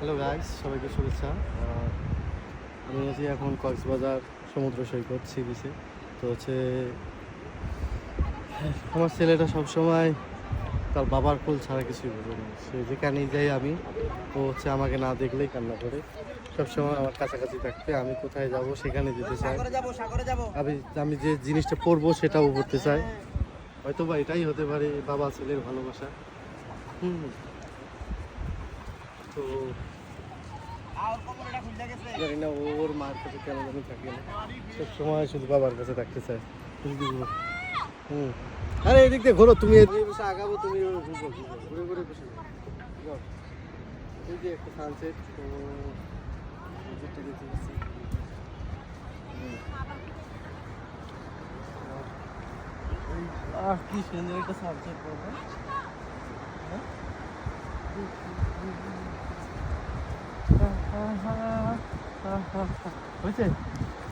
Hello guys, সবাইকে শুভেচ্ছা। আমি আছি এখন কক্সবাজার সমুদ্র সৈকত সি বিচে। তো আমার ছেলেটা সবসময় তার বাবার কোল ছাড়া কিছুই বোঝে না। সে যেখানেই যাই আমি, ও আমাকে না দেখলেই কান্না করে। সবসময় আমার কাছাকাছি থাকতে, আমি কোথায় যাব সেখানে যেতে চাই। আমি আমি যে জিনিসটা পরবো সেটাও পড়তে চাই। হয়তো বা এটাই হতে পারে বাবা ছেলের ভালোবাসা। তো জানি না ওর মার কাছে কেন জানি থাকে না, সবসময় শুধু বাবার কাছে থাকতে চায়। আরে এদিক দিয়ে ঘোরো, তুমি এদিকে বসে আগাবো, তুমি ঘুরে ঘুরে বসে যাও। এই যে একটা সানসেট, দেখতে পাচ্ছি। কি সুন্দর একটা সানসেট করবো। হয়েছে